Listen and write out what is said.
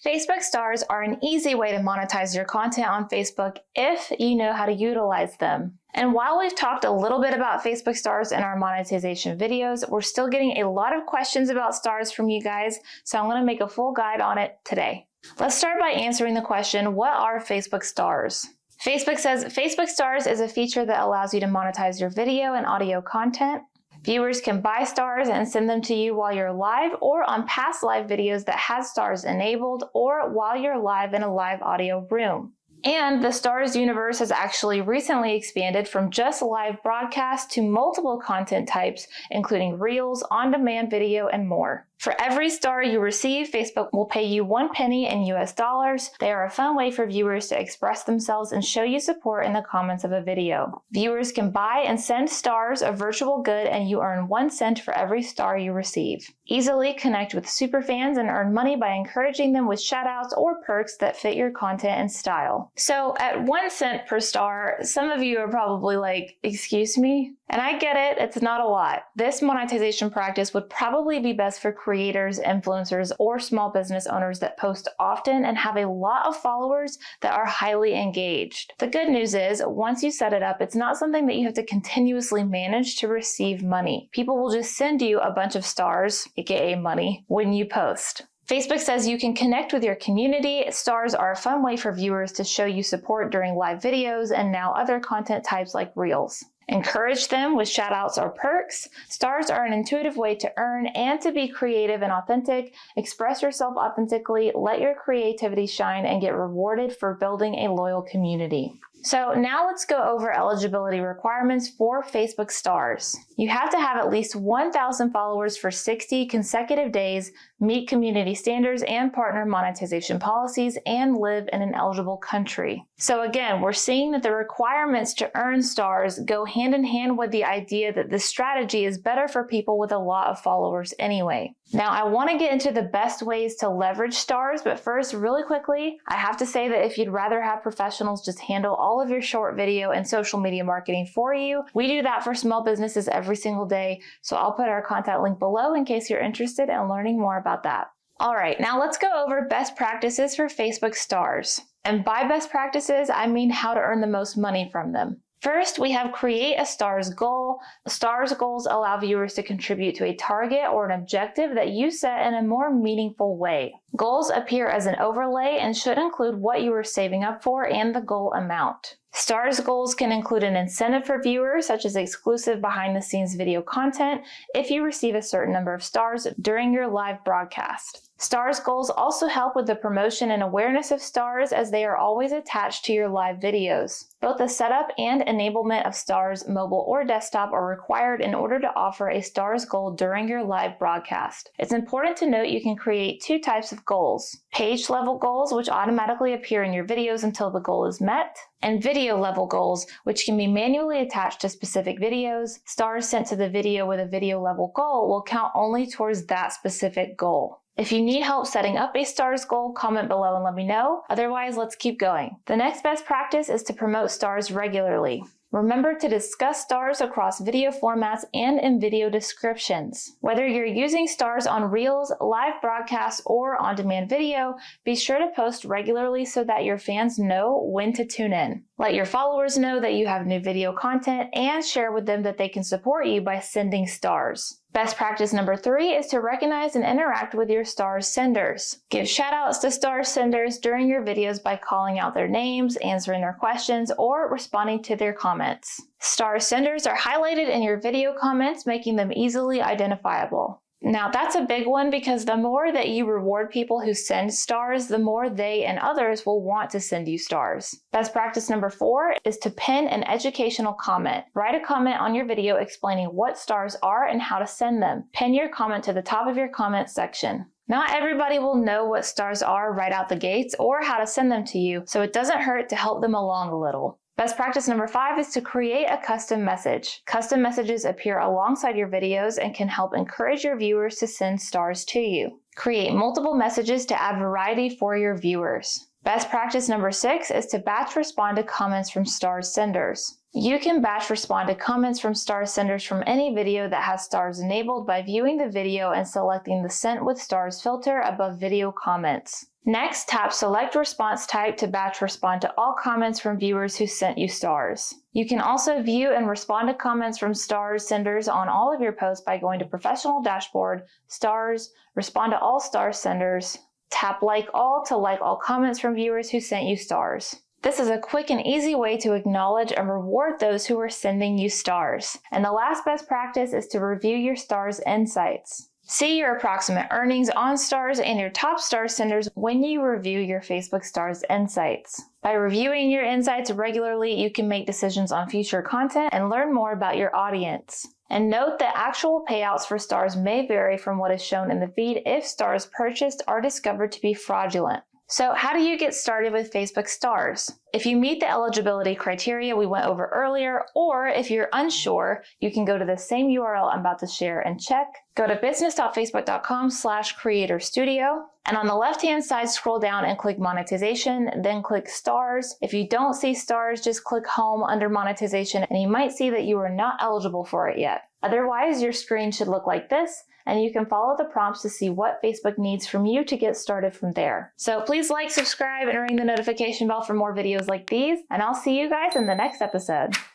Facebook stars are an easy way to monetize your content on Facebook if you know how to utilize them. And while we've talked a little bit about Facebook stars in our monetization videos, we're still getting a lot of questions about stars from you guys, so I'm going to make a full guide on it today. Let's start by answering the question, what are Facebook stars? Facebook says Facebook stars is a feature that allows you to monetize your video and audio content. Viewers can buy stars and send them to you while you're live or on past live videos that has stars enabled or while you're live in a live audio room. And the stars universe has actually recently expanded from just live broadcast to multiple content types, including reels, on-demand video, and more. For every star you receive, Facebook will pay you 1 penny in US dollars. They are a fun way for viewers to express themselves and show you support in the comments of a video. Viewers can buy and send stars, a virtual good, and you earn 1 cent for every star you receive. Easily connect with superfans and earn money by encouraging them with shoutouts or perks that fit your content and style. So at 1 cent per star, some of you are probably like, excuse me? And I get it, it's not a lot. This monetization practice would probably be best for creators, influencers, or small business owners that post often and have a lot of followers that are highly engaged. The good news is, once you set it up, it's not something that you have to continuously manage to receive money. People will just send you a bunch of stars, aka money, when you post. Facebook says you can connect with your community. Stars are a fun way for viewers to show you support during live videos and now other content types like reels. Encourage them with shoutouts or perks. Stars are an intuitive way to earn and to be creative and authentic. Express yourself authentically, let your creativity shine, and get rewarded for building a loyal community. So now let's go over eligibility requirements for Facebook stars. You have to have at least 1,000 followers for 60 consecutive days, meet community standards and partner monetization policies, and live in an eligible country. So again, we're seeing that the requirements to earn stars go hand in hand with the idea that this strategy is better for people with a lot of followers anyway. Now, I want to get into the best ways to leverage stars, but first, really quickly, I have to say that if you'd rather have professionals just handle all of your short video and social media marketing for you, we do that for small businesses every single day. So I'll put our contact link below in case you're interested in learning more about that. All right, now let's go over best practices for Facebook stars. And by best practices, I mean how to earn the most money from them. First, we have create a stars goal. Stars goals allow viewers to contribute to a target or an objective that you set in a more meaningful way. Goals appear as an overlay and should include what you are saving up for and the goal amount. Stars goals can include an incentive for viewers, such as exclusive behind-the-scenes video content, if you receive a certain number of stars during your live broadcast. Stars goals also help with the promotion and awareness of stars as they are always attached to your live videos. Both the setup and enablement of stars, mobile or desktop, are required in order to offer a stars goal during your live broadcast. It's important to note you can create 2 types of goals: page level goals, which automatically appear in your videos until the goal is met, and video level goals, which can be manually attached to specific videos. Stars sent to the video with a video level goal will count only towards that specific goal. If you need help setting up a stars goal, comment below and let me know. Otherwise, let's keep going. The next best practice is to promote stars regularly. Remember to discuss stars across video formats and in video descriptions. Whether you're using stars on Reels, live broadcasts, or on-demand video, be sure to post regularly so that your fans know when to tune in. Let your followers know that you have new video content and share with them that they can support you by sending stars. Best practice number 3 is to recognize and interact with your stars senders. Give shoutouts to stars senders during your videos by calling out their names, answering their questions, or responding to their comments. Star senders are highlighted in your video comments, making them easily identifiable. Now that's a big one because the more that you reward people who send stars, the more they and others will want to send you stars. Best practice number 4 is to pin an educational comment. Write a comment on your video explaining what stars are and how to send them. Pin your comment to the top of your comment section. Not everybody will know what stars are right out the gates or how to send them to you, so it doesn't hurt to help them along a little. Best practice number 5 is to create a custom message. Custom messages appear alongside your videos and can help encourage your viewers to send stars to you. Create multiple messages to add variety for your viewers. Best practice number 6 is to batch respond to comments from stars senders. You can batch respond to comments from stars senders from any video that has stars enabled by viewing the video and selecting the Sent with Stars filter above video comments. Next, tap Select Response Type to batch respond to all comments from viewers who sent you stars. You can also view and respond to comments from stars senders on all of your posts by going to Professional Dashboard, Stars, Respond to All Stars Senders. Tap Like All to like all comments from viewers who sent you stars. This is a quick and easy way to acknowledge and reward those who are sending you stars. And the last best practice is to review your stars insights. See your approximate earnings on stars and your top star senders when you review your Facebook stars insights. By reviewing your insights regularly, you can make decisions on future content and learn more about your audience. And note that actual payouts for stars may vary from what is shown in the feed if stars purchased are discovered to be fraudulent. So how do you get started with Facebook stars? If you meet the eligibility criteria we went over earlier, or if you're unsure, you can go to the same URL I'm about to share and check. Go to business.facebook.com/creatorstudio, and on the left-hand side, scroll down and click monetization, then click stars. If you don't see stars, just click home under monetization, and you might see that you are not eligible for it yet. Otherwise, your screen should look like this, and you can follow the prompts to see what Facebook needs from you to get started from there. So please like, subscribe, and ring the notification bell for more videos like these, and I'll see you guys in the next episode.